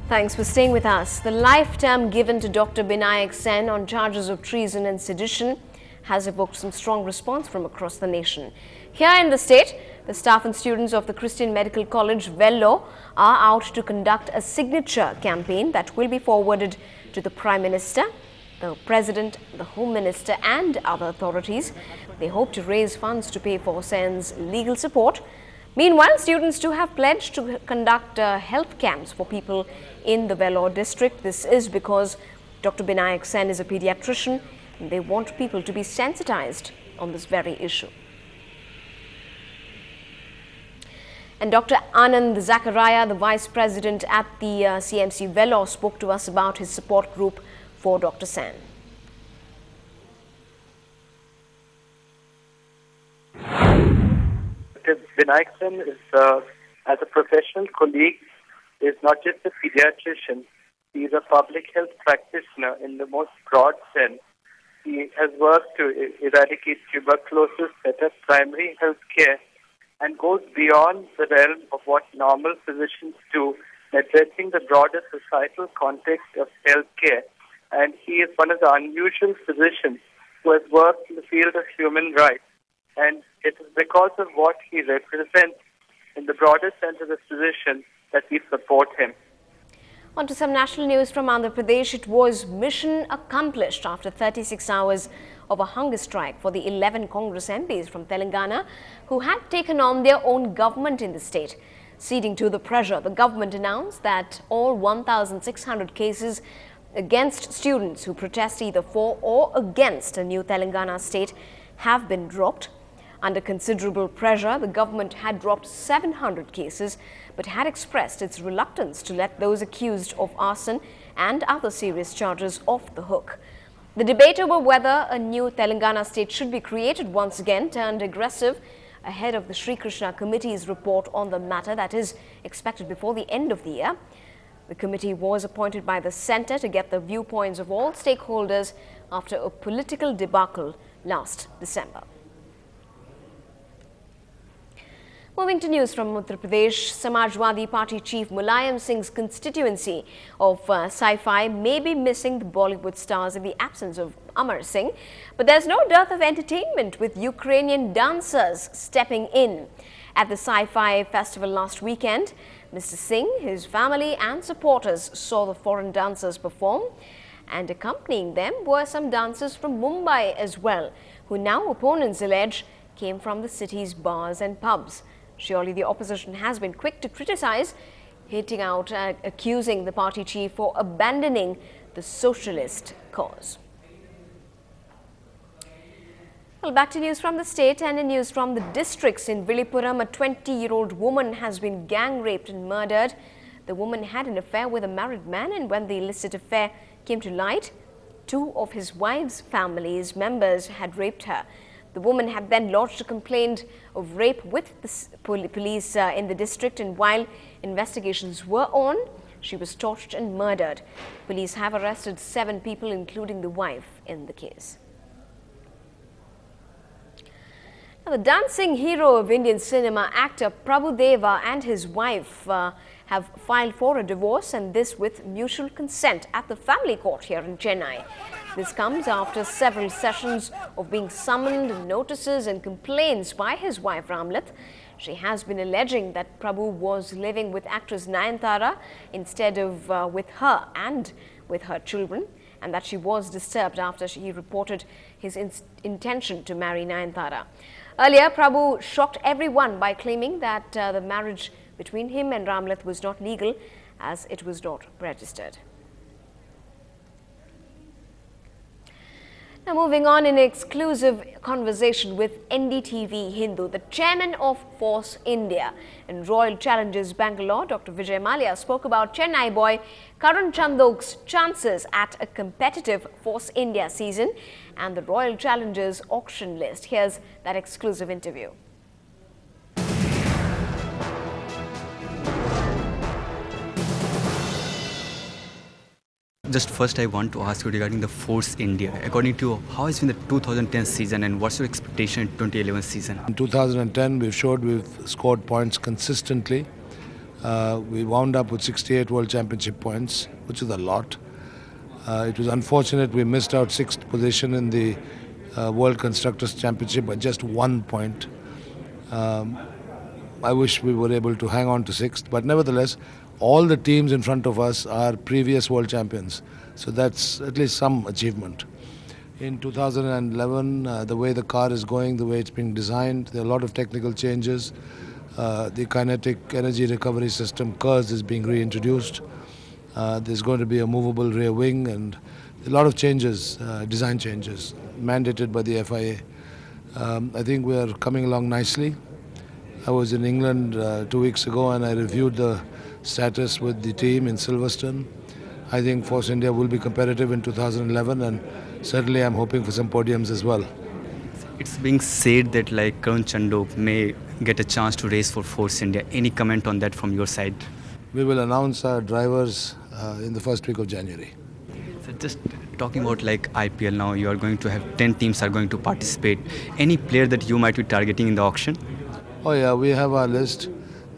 Thanks for staying with us. The life term given to Dr. Binayak Sen on charges of treason and sedition has evoked some strong response from across the nation. Here in the state, the staff and students of the Christian Medical College, Vellore, are out to conduct a signature campaign that will be forwarded to the Prime Minister, the President, the Home Minister and other authorities. They hope to raise funds to pay for Sen's legal support. Meanwhile, students too have pledged to conduct health camps for people in the Vellore district. This is because Dr. Binayak Sen is a pediatrician and they want people to be sensitized on this very issue. And Dr. Anand Zachariah, the Vice President at the CMC Vellore, spoke to us about his support group for Dr. Sen. Binayak Sen is, as a professional colleague, is not just a pediatrician. He is a public health practitioner in the most broad sense. He has worked to eradicate tuberculosis, set up primary health care, and goes beyond the realm of what normal physicians do, addressing the broader societal context of healthcare. And he is one of the unusual physicians who has worked in the field of human rights. And it is because of what he represents in the broader sense of the physician that we support him. On to some national news from Andhra Pradesh. It was mission accomplished after 36 hours of a hunger strike for the 11 Congress MPs from Telangana who had taken on their own government in the state. Ceding to the pressure, the government announced that all 1,600 cases against students who protest either for or against a new Telangana state have been dropped. Under considerable pressure, the government had dropped 700 cases but had expressed its reluctance to let those accused of arson and other serious charges off the hook. The debate over whether a new Telangana state should be created once again turned aggressive ahead of the Sri Krishna Committee's report on the matter that is expected before the end of the year. The committee was appointed by the centre to get the viewpoints of all stakeholders after a political debacle last December. Moving to news from Uttar Pradesh, Samajwadi Party chief Mulayam Singh's constituency of sci-fi may be missing the Bollywood stars in the absence of Amar Singh, but there's no dearth of entertainment with Ukrainian dancers stepping in. At the sci-fi festival last weekend, Mr. Singh, his family and supporters saw the foreign dancers perform, and accompanying them were some dancers from Mumbai as well, who now opponents allege came from the city's bars and pubs. Surely the opposition has been quick to criticize, hitting out, accusing the party chief for abandoning the socialist cause. Well, back to news from the state and in news from the districts. In Villupuram, a 20-year-old woman has been gang raped and murdered. The woman had an affair with a married man, and when the illicit affair came to light, two of his wife's family's members had raped her. The woman had then lodged a complaint of rape with the police in the district, and while investigations were on, she was tortured and murdered. Police have arrested 7 people, including the wife, in the case. Now, the dancing hero of Indian cinema, actor Prabhu Deva, and his wife have filed for a divorce, and this with mutual consent at the family court here in Chennai. This comes after several sessions of being summoned, notices and complaints by his wife Ramlat. She has been alleging that Prabhu was living with actress Nayanthara instead of with her and with her children, and that she was disturbed after he reported his intention to marry Nayanthara. Earlier, Prabhu shocked everyone by claiming that the marriage between him and Ramlat was not legal as it was not registered. Now, moving on in an exclusive conversation with NDTV Hindu, the chairman of Force India and Royal Challengers Bangalore, Dr. Vijay Mallya, spoke about Chennai boy Karan Chandok's chances at a competitive Force India season and the Royal Challengers auction list. Here's that exclusive interview. Just first I want to ask you regarding the Force India. According to you, how has been the 2010 season and what's your expectation in 2011 season? In 2010 we've scored points consistently. We wound up with 68 World Championship points, which is a lot. It was unfortunate we missed out 6th position in the World Constructors Championship by just 1 point. I wish we were able to hang on to 6th, but nevertheless, all the teams in front of us are previous world champions. So that's at least some achievement. In 2011, the way the car is going, the way it's being designed, there are a lot of technical changes. The kinetic energy recovery system, KERS, is being reintroduced. There's going to be a movable rear wing and a lot of changes, design changes, mandated by the FIA. I think we are coming along nicely. I was in England 2 weeks ago and I reviewed the status with the team in Silverstone. I think Force India will be competitive in 2011 and certainly I'm hoping for some podiums as well. It's being said that like Karun Chandok may get a chance to race for Force India. Any comment on that from your side? We will announce our drivers in the first week of January. So just talking about like IPL now, you are going to have 10 teams are going to participate. Any player that you might be targeting in the auction? Oh yeah, we have our list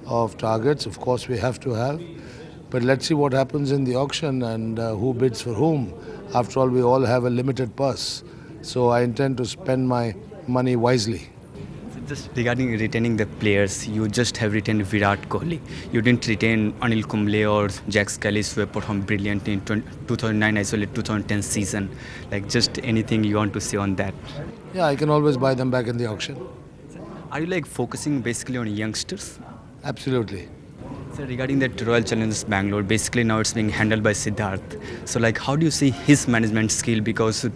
of targets. Of course we have to have. But let's see what happens in the auction and who bids for whom. After all, we all have a limited purse. So I intend to spend my money wisely. Just regarding retaining the players, you just have retained Virat Kohli. You didn't retain Anil Kumble or Jack Scalise, who have performed brilliantly in 2009 as well as 2010 season. Like just anything you want to say on that? Yeah, I can always buy them back in the auction. Are you like focusing basically on youngsters? Absolutely. So regarding that Royal Challengers Bangalore, basically now it's being handled by Siddharth. So like how do you see his management skill, because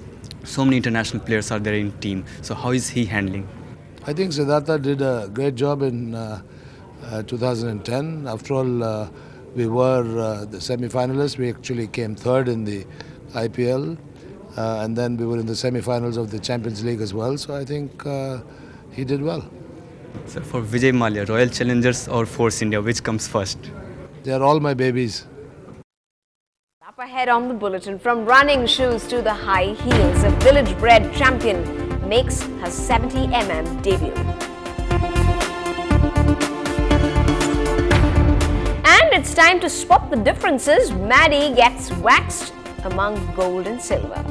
so many international players are there in team. So how is he handling? I think Siddhartha did a great job in 2010. After all, we were the semi-finalists. We actually came third in the IPL. And then we were in the semi-finals of the Champions League as well. So I think he did well. So for Vijay Mallya, Royal Challengers or Force India, which comes first? They are all my babies. Up ahead on the bulletin, from running shoes to the high heels, a village-bred champion makes her 70mm debut. And it's time to spot the differences. Maddie gets waxed among gold and silver.